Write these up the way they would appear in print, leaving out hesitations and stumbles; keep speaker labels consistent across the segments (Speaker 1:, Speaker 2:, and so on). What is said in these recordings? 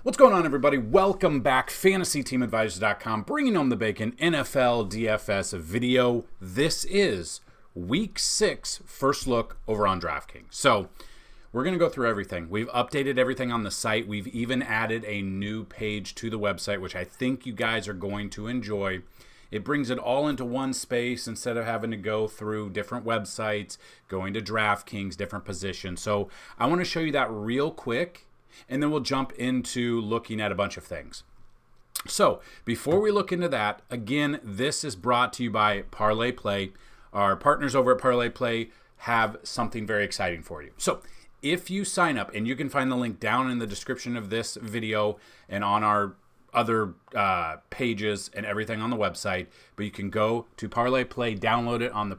Speaker 1: What's going on, everybody? Welcome back. FantasyTeamAdvisors.com, bringing home the bacon NFL DFS video. This is Week 6 first look over on DraftKings. So we're going to go through everything. We've updated everything on the site. We've even added a new page to the website, which I think you guys are going to enjoy. It brings it all into one space instead of having to go through different websites, going to DraftKings, different positions. So I want to show you that real quick, and then we'll jump into looking at a bunch of things. So before we look into that, again, this is brought to you by Parlay Play. Our partners over at Parlay Play have something very exciting for you. So if you sign up, and you can find the link down in the description of this video and on our other pages and everything on the website, but you can go to Parlay Play, download it on the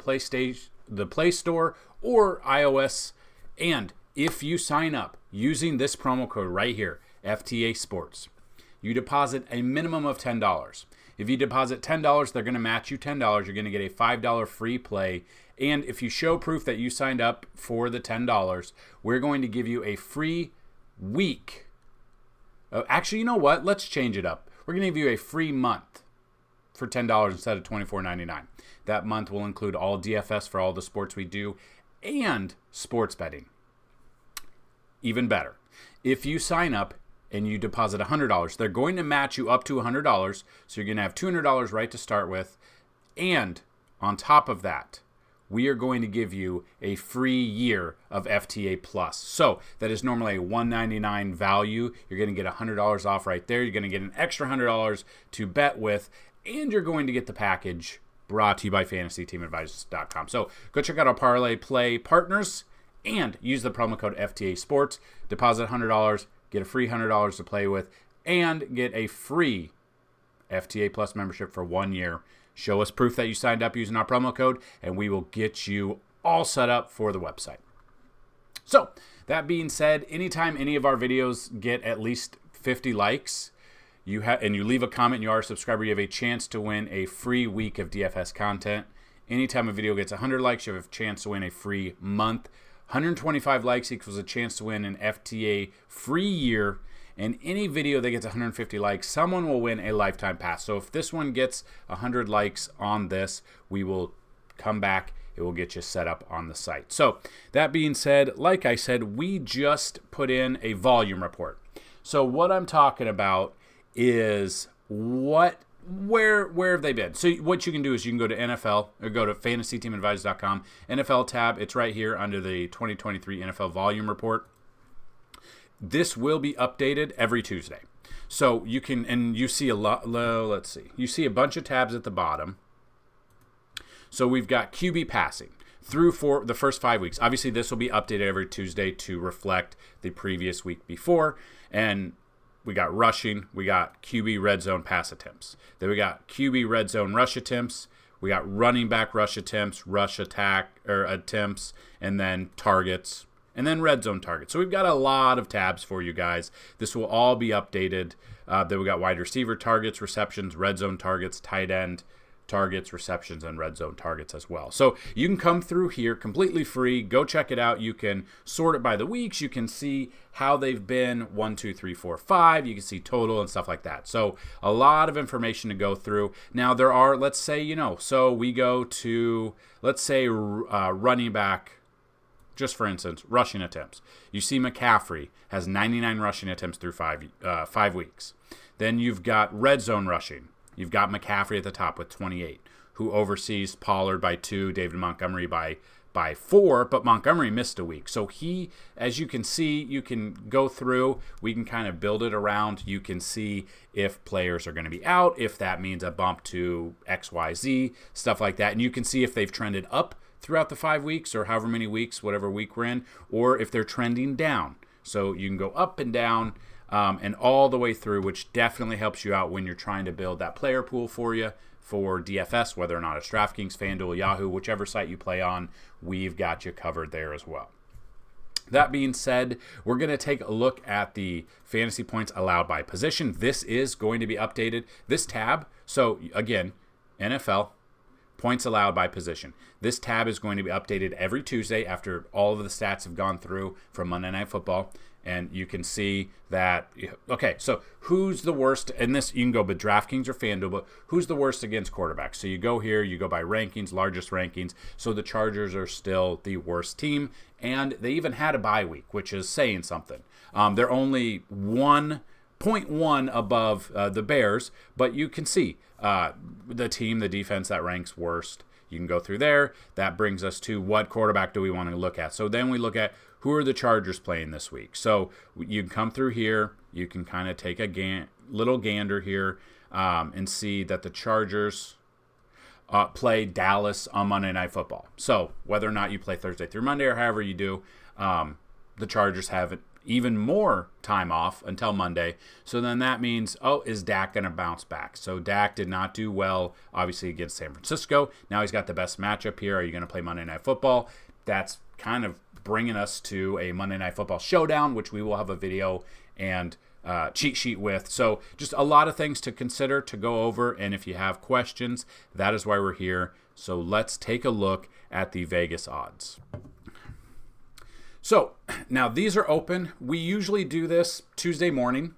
Speaker 1: Play Store or iOS, and if you sign up using this promo code right here, FTAsports, you deposit a minimum of $10. If you deposit $10, they're going to match you $10. You're going to get a $5 free play. And if you show proof that you signed up for the $10, we're going to give you a free week. Actually, you know what? Let's change it up. We're going to give you a free month for $10 instead of $24.99. That month will include all DFS for all the sports we do and sports betting. Even better, if you sign up and you deposit $100, they're going to match you up to $100. So you're going to have $200 right to start with. And on top of that, we are going to give you a free year of FTA Plus. So that is normally a $199 value. You're going to get $100 off right there. You're going to get an extra $100 to bet with, and you're going to get the package brought to you by FantasyTeamAdvisors.com. So go check out our Parlay Play partners and use the promo code FTAsports. Deposit $100, get a free $100 to play with, and get a free FTA Plus membership for 1 year. Show us proof that you signed up using our promo code, and we will get you all set up for the website. So, that being said, anytime any of our videos get at least 50 likes, and you leave a comment and you are a subscriber, you have a chance to win a free week of DFS content. Anytime a video gets 100 likes, you have a chance to win a free month. 125 likes equals a chance to win an FTA free year. And any video that gets 150 likes, someone will win a lifetime pass. So if this one gets 100 likes on this, we will come back. It will get you set up on the site. So that being said, like I said, we just put in a volume report. So what I'm talking about is where have they been? So what you can do is you can go to NFL or go to FantasyTeamAdvisors.com, NFL tab. It's right here under the 2023 NFL volume report. This will be updated every Tuesday. So you can, and you see a lot, let's see. You see a bunch of tabs at the bottom. So we've got QB passing through for the first 5 weeks. Obviously, this will be updated every Tuesday to reflect the previous week before. And we got rushing, we got QB red zone pass attempts. Then we got QB red zone rush attempts. We got running back rush attempts, rush attack or attempts, and then targets, and then red zone targets. So we've got a lot of tabs for you guys. This will all be updated. Then we got wide receiver targets, receptions, red zone targets, tight end targets, receptions, and red zone targets as well. So you can come through here completely free. Go check it out. You can sort it by the weeks. You can see how they've been 1, 2, 3, 4, 5. You can see total and stuff like that. So a lot of information to go through. Now there are, let's say, so we go to, let's say, running back, just for instance, rushing attempts. You see McCaffrey has 99 rushing attempts through 5 weeks. Then you've got red zone rushing. You've got McCaffrey at the top with 28, who oversees Pollard by 2, David Montgomery by 4, but Montgomery missed a week. So he, as you can see, you can go through, we can kind of build it around. You can see if players are going to be out, if that means a bump to XYZ, stuff like that. And you can see if they've trended up throughout the 5 weeks or however many weeks, whatever week we're in, or if they're trending down. So you can go up and down and all the way through, which definitely helps you out when you're trying to build that player pool for you for DFS, whether or not it's DraftKings, FanDuel, Yahoo, whichever site you play on, we've got you covered there as well. That being said, we're going to take a look at the fantasy points allowed by position. This is going to be updated. This tab, so again, NFL, points allowed by position. This tab is going to be updated every Tuesday after all of the stats have gone through from Monday Night Football. And you can see that, okay, so who's the worst? And this, you can go by DraftKings or FanDuel, but who's the worst against quarterbacks? So you go here, you go by rankings, largest rankings. So the Chargers are still the worst team. And they even had a bye week, which is saying something. They're only 1.1 above the Bears, but you can see the defense that ranks worst. You can go through there. That brings us to what quarterback do we want to look at? So then we look at who are the Chargers playing this week. So you can come through here. You can kind of take a little gander here and see that the Chargers play Dallas on Monday Night Football. So whether or not you play Thursday through Monday or however you do, the Chargers have even more time off until Monday. So then that means, is Dak going to bounce back? So Dak did not do well, obviously, against San Francisco. Now he's got the best matchup here. Are you going to play Monday Night Football? That's kind of bringing us to a Monday Night Football showdown, which we will have a video and cheat sheet with. So just a lot of things to consider, to go over. And if you have questions, that is why we're here. So let's take a look at the Vegas odds. So now these are open. We usually do this Tuesday morning.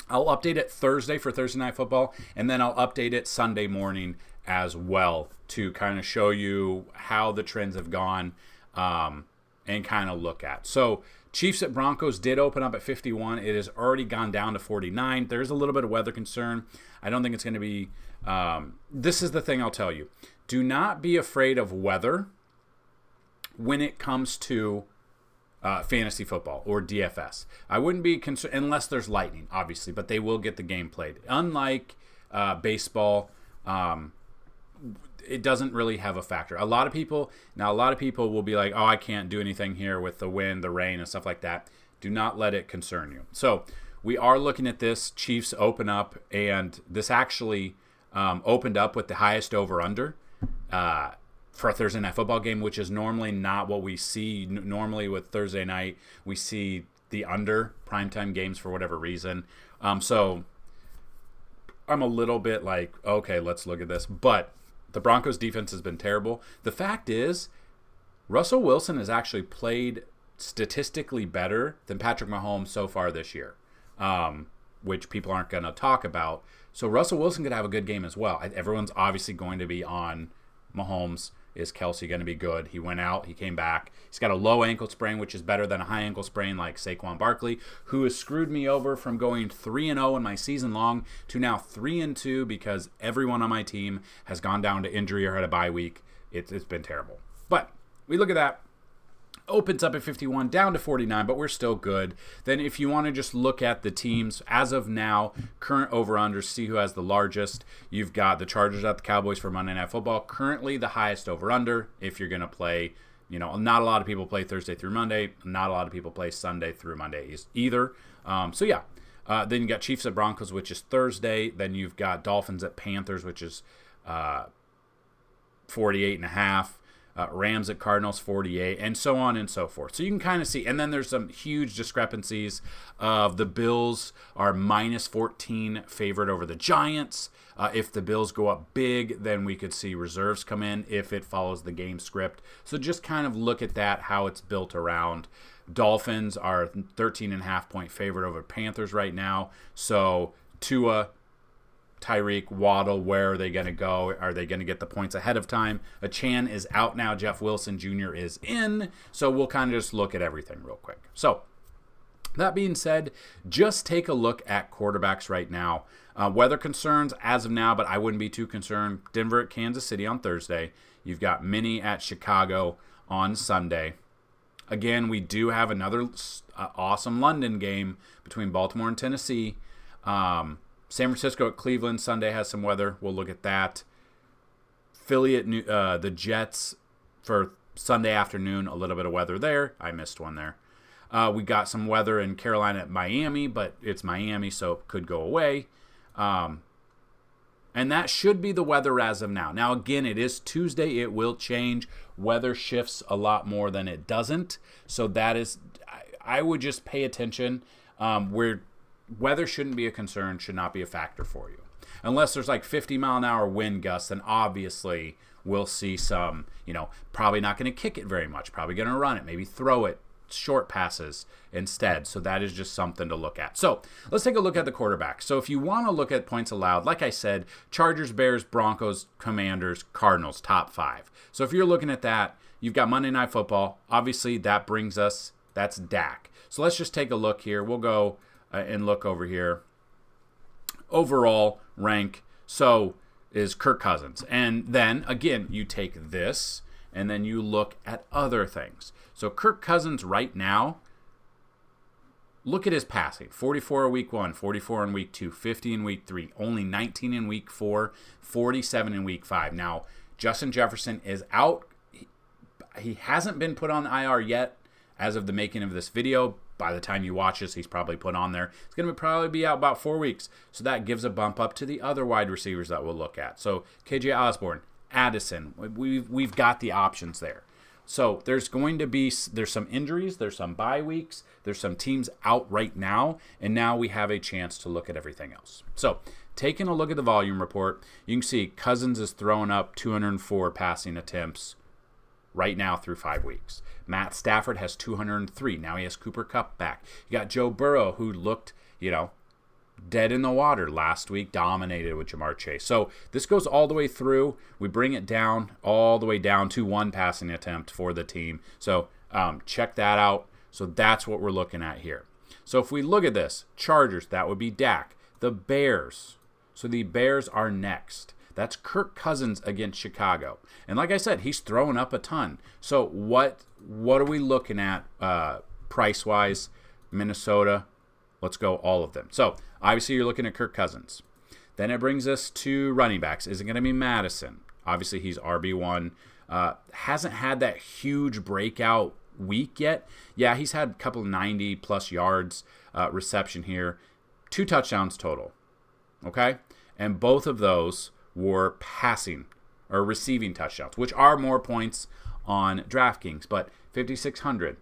Speaker 1: I'll update it Thursday for Thursday Night Football, and then I'll update it Sunday morning as well to kind of show you how the trends have gone and kind of look at. So Chiefs at Broncos did open up at 51. It has already gone down to 49. There's a little bit of weather concern. I don't think it's going to be this is the thing I'll tell you. Do not be afraid of weather when it comes to fantasy football or DFS. I wouldn't be concerned unless there's lightning, obviously, but they will get the game played. Unlike baseball, it doesn't really have a factor. A lot of people will be like, I can't do anything here with the wind, the rain, and stuff like that. Do not let it concern you. So we are looking at this. Chiefs open up, and this actually opened up with the highest over-under for a Thursday Night Football game, which is normally not what we see. Normally with Thursday night, we see the under primetime games for whatever reason. So I'm a little bit like, okay, let's look at this. But the Broncos defense has been terrible. The fact is, Russell Wilson has actually played statistically better than Patrick Mahomes so far this year, which people aren't going to talk about. So Russell Wilson could have a good game as well. Everyone's obviously going to be on Mahomes. Is Kelsey going to be good? He went out. He came back. He's got a low ankle sprain, which is better than a high ankle sprain like Saquon Barkley, who has screwed me over from going 3-0 in my season long to now 3-2 because everyone on my team has gone down to injury or had a bye week. It's been terrible. But we look at that. Opens up at 51, down to 49, but we're still good. Then if you want to just look at the teams as of now, current over-unders, see who has the largest. You've got the Chargers at the Cowboys for Monday Night Football. Currently the highest over-under if you're going to play, not a lot of people play Thursday through Monday. Not a lot of people play Sunday through Monday either. Then you got Chiefs at Broncos, which is Thursday. Then you've got Dolphins at Panthers, which is 48.5. Rams at Cardinals 48, and so on and so forth. So you can kind of see, and then there's some huge discrepancies of the Bills are minus 14 favorite over the Giants. If the Bills go up big, then we could see reserves come in if it follows the game script. So just kind of look at that, how it's built around. Dolphins are 13.5 point favorite over Panthers right now. So Tua, Tyreek, Waddle, where are they going to go? Are they going to get the points ahead of time? Achan is out now. Jeff Wilson Jr. is in. So we'll kind of just look at everything real quick. So that being said, just take a look at quarterbacks right now. Weather concerns as of now, but I wouldn't be too concerned. Denver at Kansas City on Thursday. You've got Minnie at Chicago on Sunday. Again, we do have another awesome London game between Baltimore and Tennessee. San Francisco at Cleveland Sunday has some weather. We'll look at that. Philly at the Jets for Sunday afternoon. A little bit of weather there. I missed one there. We got some weather in Carolina at Miami, but it's Miami, so it could go away. And that should be the weather as of now. Now, again, it is Tuesday. It will change. Weather shifts a lot more than it doesn't. So that is, I would just pay attention. Weather shouldn't be a concern, should not be a factor for you. Unless there's like 50-mile-an-hour wind gusts, then obviously we'll see some, probably not going to kick it very much. Probably going to run it, maybe throw it short passes instead. So that is just something to look at. So let's take a look at the quarterback. So if you want to look at points allowed, like I said, Chargers, Bears, Broncos, Commanders, Cardinals, top 5. So if you're looking at that, you've got Monday Night Football. Obviously, that brings us, that's Dak. So let's just take a look here. We'll go and look over here. Overall rank, so is Kirk Cousins. And then, again, you take this, and then you look at other things. So Kirk Cousins right now, look at his passing. 44 in week 1, 44 in week 2, 50 in week 3, only 19 in week 4, 47 in week 5. Now, Justin Jefferson is out. He hasn't been put on IR yet as of the making of this video. By the time you watch this, he's probably put on there. It's going to probably be out about 4 weeks. So that gives a bump up to the other wide receivers that we'll look at. So KJ Osborne, Addison, we've got the options there. So there's some injuries, there's some bye weeks, there's some teams out right now, and now we have a chance to look at everything else. So taking a look at the volume report, you can see Cousins is throwing up 204 passing attempts right now through 5 weeks. Matt Stafford has 203. Now he has Cooper Kupp back. You got Joe Burrow, who looked, dead in the water last week, dominated with Jamar Chase. So this goes all the way through. We bring it down, all the way down to 1 passing attempt for the team. So check that out. So that's what we're looking at here. So if we look at this, Chargers, that would be Dak. The Bears. So the Bears are next. That's Kirk Cousins against Chicago. And like I said, he's throwing up a ton. So what are we looking at price-wise? Minnesota, let's go all of them. So obviously you're looking at Kirk Cousins. Then it brings us to running backs. Is it going to be Madison? Obviously he's RB1. Hasn't had that huge breakout week yet. Yeah, he's had a couple of 90-plus yards reception here. 2 touchdowns total. Okay? And both of those were passing or receiving touchdowns, which are more points on DraftKings, but 5,600.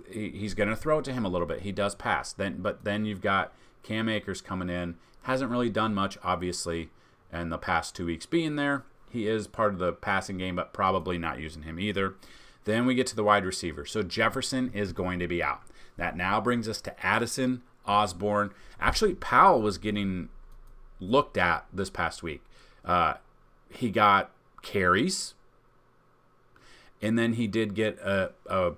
Speaker 1: He's going to throw it to him a little bit. He does pass. But then you've got Cam Akers coming in. Hasn't really done much, obviously, in the past 2 weeks being there. He is part of the passing game, but probably not using him either. Then we get to the wide receiver. So Jefferson is going to be out. That now brings us to Addison, Osborne. Actually, Powell was getting looked at this past week. He got carries, and then he did get a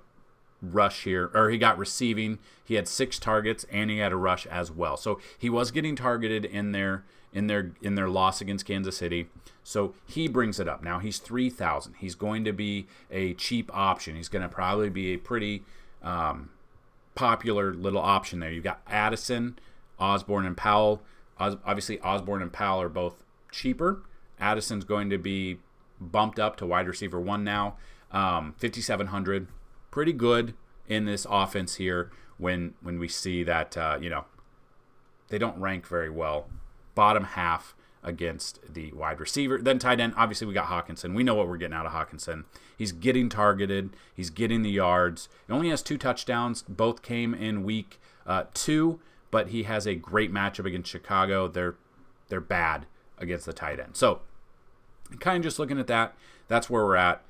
Speaker 1: rush here, or he got receiving. He had 6 targets, and he had a rush as well. So he was getting targeted in their loss against Kansas City. So he brings it up. Now he's 3,000. He's going to be a cheap option. He's going to probably be a pretty popular little option there. You've got Addison, Osborne, and Powell. Obviously, Osborne and Powell are both cheaper. Addison's going to be bumped up to wide receiver 1 now. 5,700. Pretty good in this offense here when we see that, they don't rank very well. Bottom half against the wide receiver. Then tight end, obviously we got Hawkinson. We know what we're getting out of Hawkinson. He's getting targeted. He's getting the yards. He only has 2 touchdowns. Both came in week 2. But he has a great matchup against Chicago. They're bad against the tight end. So kind of just looking at that, that's where we're at.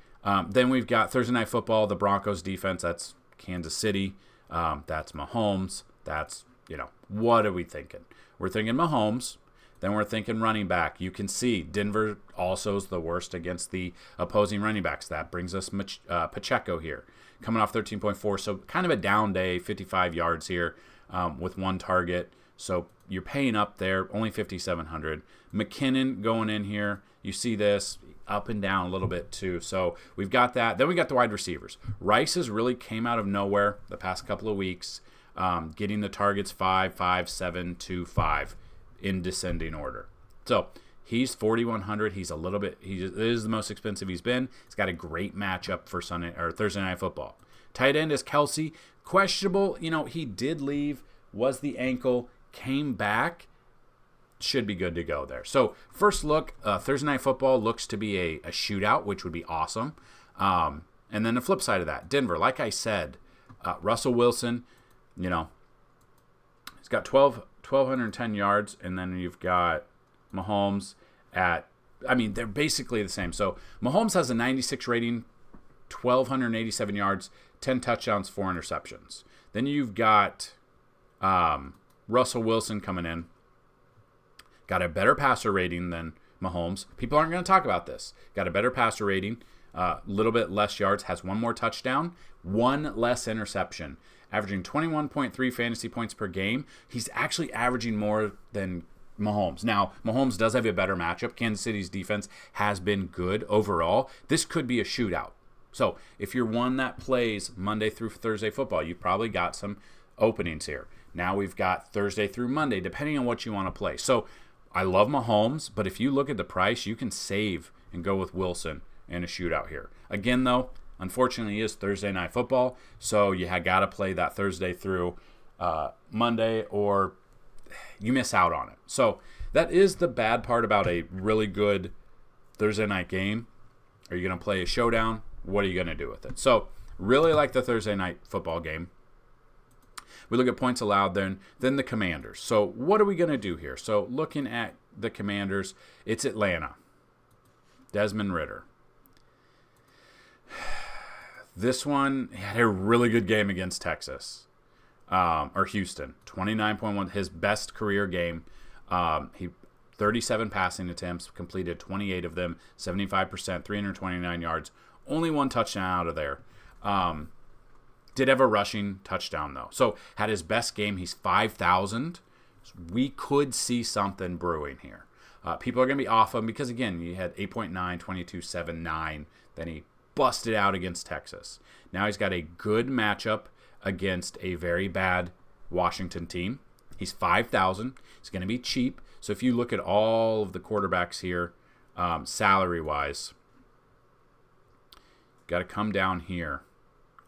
Speaker 1: Then we've got Thursday Night Football, the Broncos defense. That's Kansas City. That's Mahomes. That's, what are we thinking? We're thinking Mahomes. Then we're thinking running back. You can see Denver also is the worst against the opposing running backs. That brings us Pacheco here, coming off 13.4. So kind of a down day, 55 yards here. With 1 target. So you're paying up there, only 5,700. McKinnon going in here. You see this up and down a little bit too. So we've got that. Then we got the wide receivers. Rice has really came out of nowhere the past couple of weeks, getting the targets 5, 5, 7, 2, 5 in descending order. So he's 4,100. He is the most expensive he's been. He's got a great matchup for Thursday Night Football. Tight end is Kelsey. Questionable, he did leave, was the ankle, came back, should be good to go there. So first look, Thursday Night Football looks to be a shootout, which would be awesome. And then the flip side of that, Denver, like I said, Russell Wilson, he's got 1,210 yards, and then you've got Mahomes they're basically the same. So Mahomes has a 96 rating, 1,287 yards, 10 touchdowns, 4 interceptions. Then you've got Russell Wilson coming in. Got a better passer rating than Mahomes. People aren't going to talk about this. Got a better passer rating, a little bit less yards, has 1 more touchdown, 1 less interception, averaging 21.3 fantasy points per game. He's actually averaging more than Mahomes. Now, Mahomes does have a better matchup. Kansas City's defense has been good overall. This could be a shootout. So if you're one that plays Monday through Thursday football, you've probably got some openings here. Now we've got Thursday through Monday, depending on what you want to play. So I love Mahomes, but if you look at the price, you can save and go with Wilson in a shootout here. Again, though, unfortunately, it is Thursday night football, so you got to play that Thursday through Monday, or you miss out on it. So that is the bad part about a really good Thursday night game. Are you going to play a showdown? What are you going to do with it? So really like the Thursday night football game. We look at points allowed, then the Commanders. So what are we going to do here? So looking at the Commanders, it's Atlanta. Desmond Ridder. This one, he had a really good game against Texas. Or Houston. 29.1, his best career game. He 37 passing attempts, completed 28 of them, 75%, 329 yards. Only 1 touchdown out of there. Did have a rushing touchdown, though. So had his best game. He's 5,000. So we could see something brewing here. People are going to be off him because, again, you had 8.9, 22, 7, 9. Then he busted out against Texas. Now he's got a good matchup against a very bad Washington team. He's 5,000. He's going to be cheap. So if you look at all of the quarterbacks here, salary-wise, got to come down here.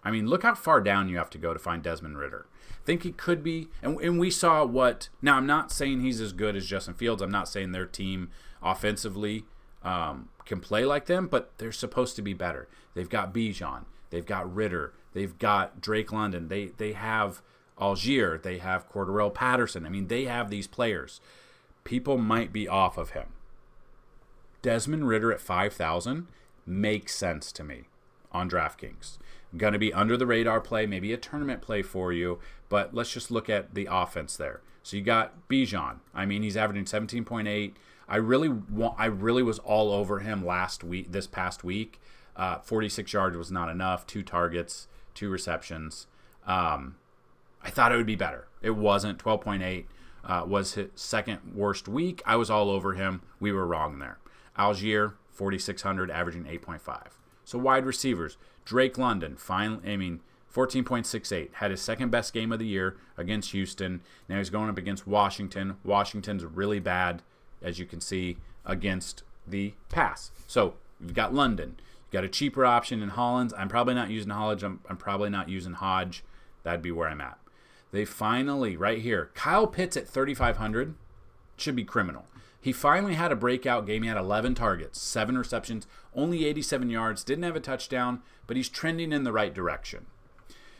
Speaker 1: I mean, look how far down you have to go to find Desmond Ridder. Think he could be, and we saw what, now I'm not saying he's as good as Justin Fields. I'm not saying their team offensively can play like them, but they're supposed to be better. They've got Bijan. They've got Ridder. They've got Drake London. They have Algier. They have Cordarrelle Patterson. I mean, they have these players. People might be off of him. Desmond Ridder at 5,000 makes sense to me on DraftKings. Going to be under the radar play, maybe a tournament play for you, but let's just look at the offense there. So you got Bijan. I mean, he's averaging 17.8. I really was all over him this past week. 46 yards was not enough. 2 targets, 2 receptions. I thought it would be better. It wasn't. 12.8 was his second worst week. I was all over him. We were wrong there. Algier, 4,600, averaging 8.5. So wide receivers, Drake London, 14.68, had his second best game of the year against Houston. Now he's going up against Washington. Washington's really bad, as you can see, against the pass. So you've got London. You've got a cheaper option in Hollins. I'm probably not using Hodge. I'm probably not using Hodge. That'd be where I'm at. They finally, right here, Kyle Pitts at 3,500 should be criminal. He finally had a breakout game. He had 11 targets, 7 receptions, only 87 yards, didn't have a touchdown, but he's trending in the right direction.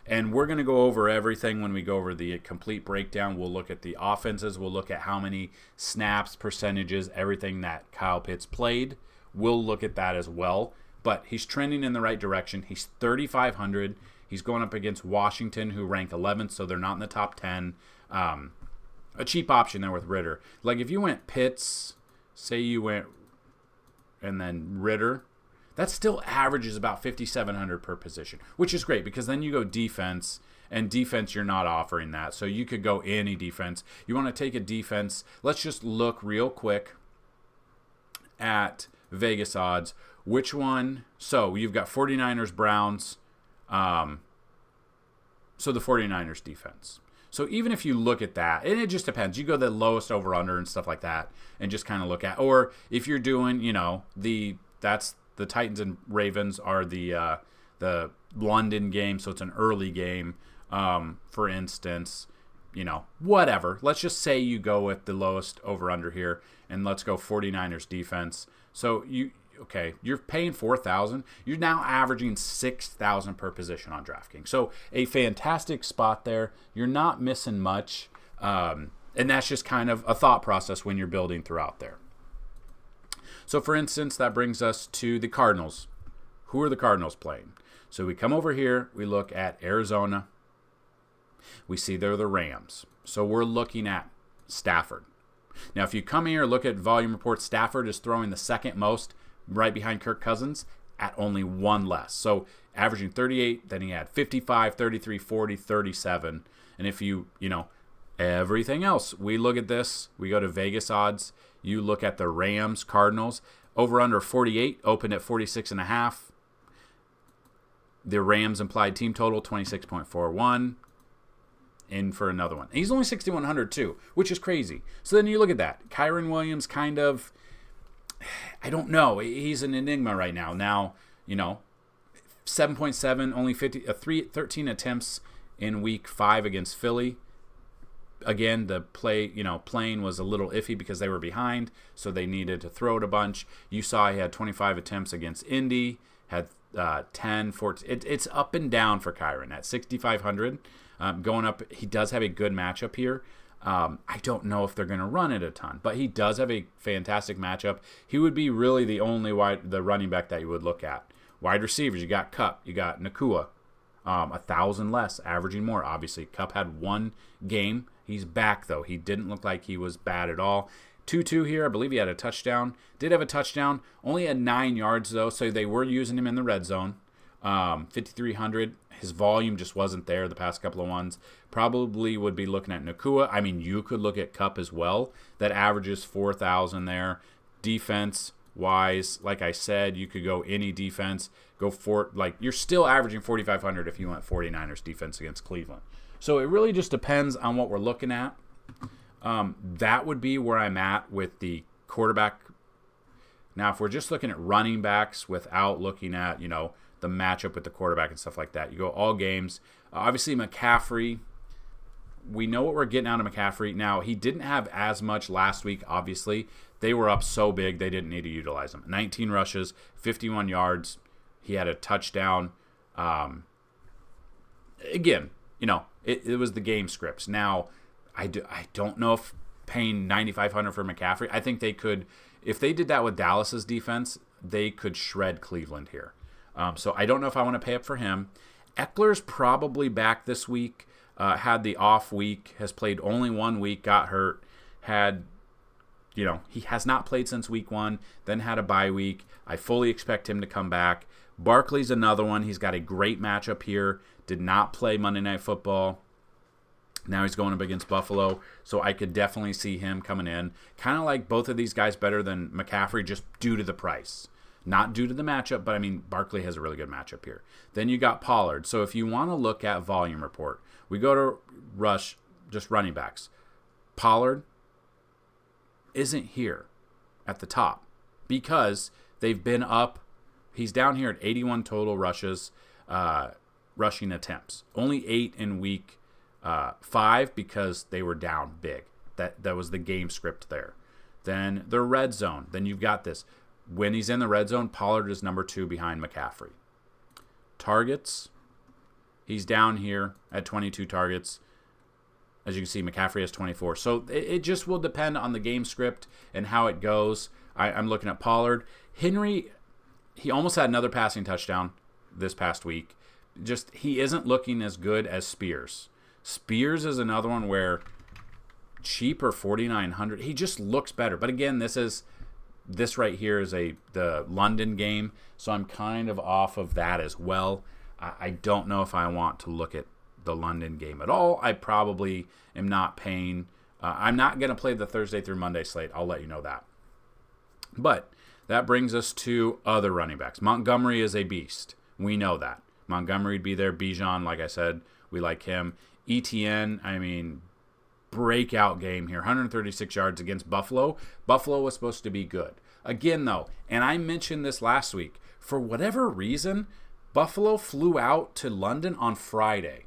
Speaker 1: And we're going to go over everything when we go over the complete breakdown. We'll look at the offenses. We'll look at how many snaps, percentages, everything that Kyle Pitts played. We'll look at that as well. But he's trending in the right direction. He's 3,500. He's going up against Washington, who rank 11th, so they're not in the top 10. A cheap option there with Ridder. Like if you went Pitts, say you went and then Ridder, that still averages about 5,700 per position, which is great because then you go defense, and defense you're not offering that. So you could go any defense. You want to take a defense. Let's just look real quick at Vegas odds. Which one? So you've got 49ers, Browns. So the 49ers defense. So even if you look at that, and it just depends. You go the lowest over-under and stuff like that and just kind of look at. Or if you're doing, that's the Titans and Ravens are the London game, so it's an early game, for instance. Whatever. Let's just say you go with the lowest over-under here, and let's go 49ers defense. So you're paying $4,000. You're now averaging $6,000 per position on DraftKings. So a fantastic spot there. You're not missing much, and that's just kind of a thought process when you're building throughout there. So, for instance, that brings us to the Cardinals. Who are the Cardinals playing? So we come over here, we look at Arizona. We see they're the Rams. So we're looking at Stafford. Now, if you come here, look at volume reports, Stafford is throwing the second most right behind Kirk Cousins at only one less. So averaging 38, then he had 55, 33, 40, 37. And if everything else, we look at this, we go to Vegas odds, you look at the Rams, Cardinals, over under 48, opened at 46.5. The Rams implied team total, 26.41. In for another one. And he's only 6,100 too, which is crazy. So then you look at that. Kyren Williams kind of, I don't know. He's an enigma right now. Now, 7.7, only 13 attempts in week 5 against Philly. Again, the playing was a little iffy because they were behind, so they needed to throw it a bunch. You saw he had 25 attempts against Indy, had 10, 14. It's up and down for Kyren at 6,500. Going up, he does have a good matchup here. I don't know if they're going to run it a ton, but he does have a fantastic matchup. He would be really the only the running back that you would look at. Wide receivers, you got Kupp, you got Nakua, 1,000 less, averaging more. Obviously, Kupp had one game. He's back, though. He didn't look like he was bad at all. 2-2 here. I believe he had a touchdown. Did have a touchdown. Only had 9 yards, though, so they were using him in the red zone. 5,300. His volume just wasn't there the past couple of ones. Probably would be looking at Nakua. I mean, you could look at Kupp as well. That averages 4,000 there. Defense-wise, like I said, you could go any defense. You're still averaging 4,500 if you went 49ers defense against Cleveland. So it really just depends on what we're looking at. That would be where I'm at with the quarterback. Now, if we're just looking at running backs without looking at, the matchup with the quarterback and stuff like that, you go all games. Obviously, McCaffrey, we know what we're getting out of McCaffrey. Now, he didn't have as much last week, obviously. They were up so big, they didn't need to utilize him. 19 rushes, 51 yards. He had a touchdown. Again, it was the game scripts. Now, I don't know if paying $9,500 for McCaffrey, I think they could, if they did that with Dallas's defense, they could shred Cleveland here. So I don't know if I want to pay up for him. Eckler's probably back this week. Had the off week, has played only 1 week, got hurt, he has not played since week 1, then had a bye week. I fully expect him to come back. Barkley's another one. He's got a great matchup here. Did not play Monday Night Football. Now he's going up against Buffalo, so I could definitely see him coming in. Kind of like both of these guys better than McCaffrey just due to the price. Not due to the matchup, but Barkley has a really good matchup here. Then you got Pollard. So if you want to look at volume report, we go to rush, just running backs. Pollard isn't here at the top because they've been up. He's down here at 81 total rushes, rushing attempts. Only 8 in week 5 because they were down big. That was the game script there. Then the red zone. Then you've got this. When he's in the red zone, Pollard is number 2 behind McCaffrey. Targets, he's down here at 22 targets. As you can see, McCaffrey has 24. So it just will depend on the game script and how it goes. I'm looking at Pollard. Henry, he almost had another passing touchdown this past week. He isn't looking as good as Spears. Spears is another one where cheaper, 4,900. He just looks better. But again, this right here is the London game, so I'm kind of off of that as well. I don't know if I want to look at the London game at all. I probably am not paying. I'm not going to play the Thursday through Monday slate. I'll let you know that. But that brings us to other running backs. Montgomery is a beast. We know that. Montgomery would be there. Bijan, like I said, we like him. ETN, breakout game here. 136 yards against Buffalo. Buffalo was supposed to be good. Again, though, and I mentioned this last week, for whatever reason, Buffalo flew out to London on Friday.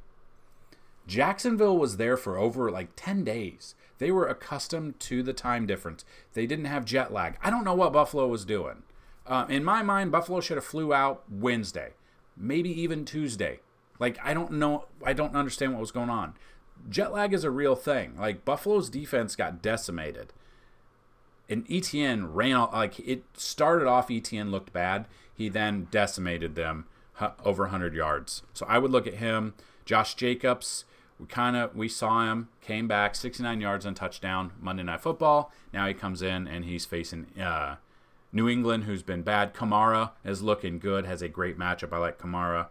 Speaker 1: Jacksonville was there for over 10 days. They were accustomed to the time difference. They didn't have jet lag. I don't know what Buffalo was doing. In my mind, Buffalo should have flew out Wednesday, maybe even Tuesday. I don't know. I don't understand what was going on. Jet lag is a real thing. Buffalo's defense got decimated. And ETN ran, it started off, ETN looked bad. He then decimated them. over 100 yards. So I would look at him. Josh Jacobs, we saw him, came back, 69 yards and touchdown Monday Night Football. Now he comes in and he's facing New England, who's been bad. Kamara is looking good, has a great matchup. I like Kamara.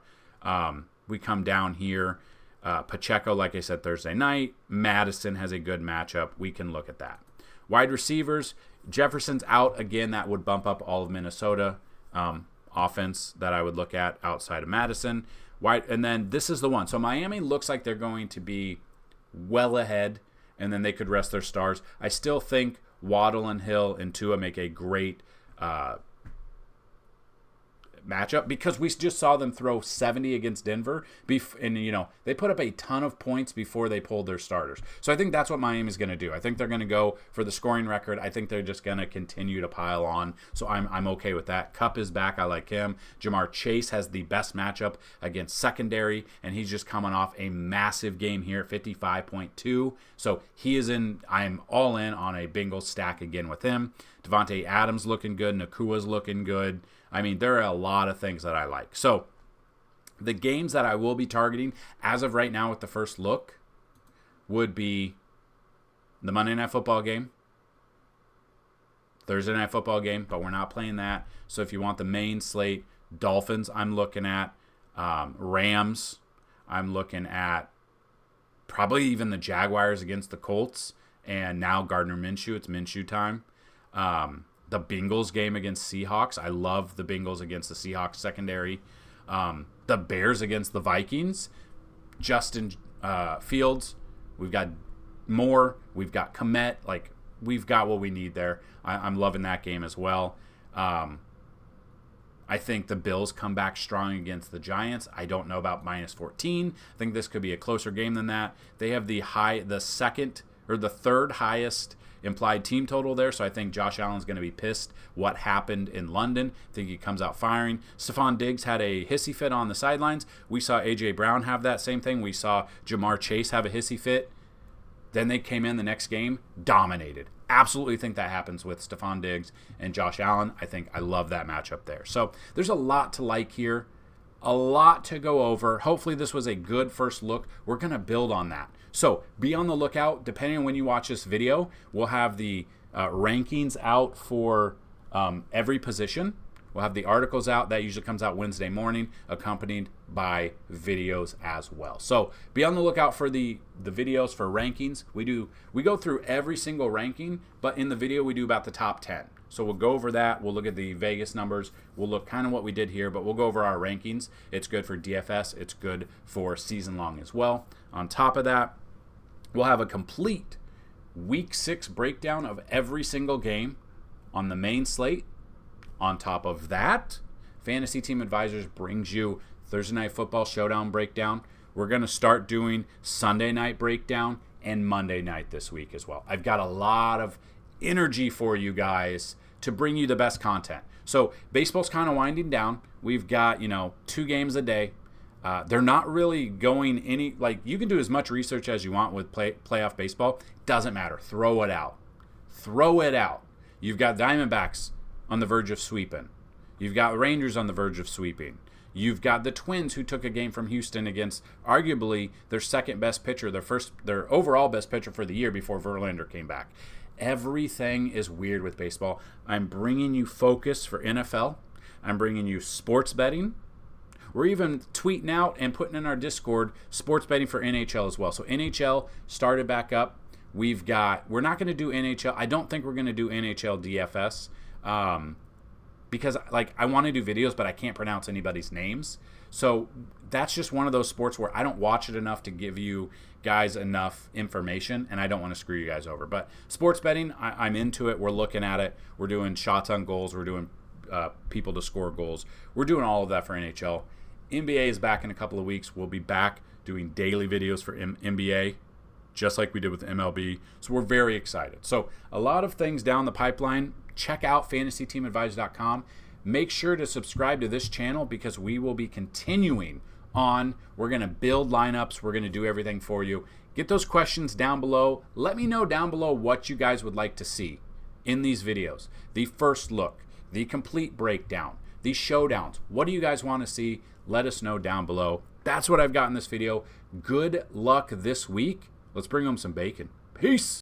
Speaker 1: We come down here. Pacheco, like I said, Thursday night. Madison has a good matchup. We can look at that. Wide receivers, Jefferson's out again. That would bump up all of Minnesota offense that I would look at outside of Madison. And then this is the one. So Miami looks like they're going to be well ahead, and then they could rest their stars. I still think Waddle and Hill and Tua make a great matchup because we just saw them throw 70 against Denver, and they put up a ton of points before they pulled their starters. So I think that's what Miami's going to do. I think they're going to go for the scoring record. I think they're just going to continue to pile on. So I'm okay with that. Kupp is back. I like him. Jamar Chase has the best matchup against secondary, and he's just coming off a massive game here at 55.2. So he is in. I'm all in on a Bengals stack again with him. Devontae Adams looking good. Nakua's looking good. I mean, there are a lot of things that I like. So the games that I will be targeting as of right now with the first look would be the Monday Night Football game, Thursday Night Football game, but we're not playing that. So if you want the main slate, Dolphins I'm looking at, Rams I'm looking at, probably even the Jaguars against the Colts, and now Gardner Minshew. It's Minshew time. The Bengals game against Seahawks. I love the Bengals against the Seahawks secondary. The Bears against the Vikings. Justin Fields. We've got Moore. We've got Komet. Like, we've got what we need there. I'm loving that game as well. I think the Bills come back strong against the Giants. I don't know about -14. I think this could be a closer game than that. They have the third highest implied team total there, so I think Josh Allen's going to be pissed what happened in London. I think he comes out firing. Stephon Diggs had a hissy fit on the sidelines. We saw A.J. Brown have that same thing. We saw Jamar Chase have a hissy fit. Then they came in the next game, dominated. Absolutely think that happens with Stephon Diggs and Josh Allen. I love that matchup there. So there's a lot to like here, a lot to go over. Hopefully this was a good first look. We're going to build on that. So be on the lookout. Depending on when you watch this video, we'll have the rankings out for every position. We'll have the articles out. That usually comes out Wednesday morning, accompanied by videos as well. So be on the lookout for the videos for rankings. We go through every single ranking, but in the video we do about the top 10. So we'll go over that. We'll look at the Vegas numbers. We'll look kind of what we did here, but we'll go over our rankings. It's good for DFS. It's good for season long as well. On top of that, we'll have a complete Week 6 breakdown of every single game on the main slate. On top of that, Fantasy Team Advisors brings you Thursday Night Football Showdown breakdown. We're going to start doing Sunday night breakdown and Monday night this week as well. I've got a lot of energy for you guys to bring you the best content. So baseball's kind of winding down. We've got, 2 games a day. They're not really going you can do as much research as you want with playoff baseball. Doesn't matter. Throw it out. Throw it out. You've got Diamondbacks on the verge of sweeping. You've got Rangers on the verge of sweeping. You've got the Twins who took a game from Houston against arguably their second best pitcher, their overall best pitcher for the year before Verlander came back. Everything is weird with baseball. I'm bringing you focus for NFL. I'm bringing you sports betting. We're even tweeting out and putting in our Discord sports betting for NHL as well. So NHL started back up. We're not going to do NHL. I don't think we're going to do NHL DFS because I want to do videos, but I can't pronounce anybody's names. So that's just one of those sports where I don't watch it enough to give you guys enough information, and I don't want to screw you guys over. But sports betting, I'm into it. We're looking at it. We're doing shots on goals. We're doing people to score goals. We're doing all of that for NHL. NBA is back in a couple of weeks. We'll be back doing daily videos for NBA, just like we did with MLB. So we're very excited. So a lot of things down the pipeline. Check out FantasyTeamAdvisors.com. Make sure to subscribe to this channel because we will be continuing on. We're going to build lineups. We're going to do everything for you. Get those questions down below. Let me know down below what you guys would like to see in these videos. The first look, the complete breakdown, these showdowns. What do you guys want to see? Let us know down below. That's what I've got in this video. Good luck this week. Let's bring home some bacon. Peace.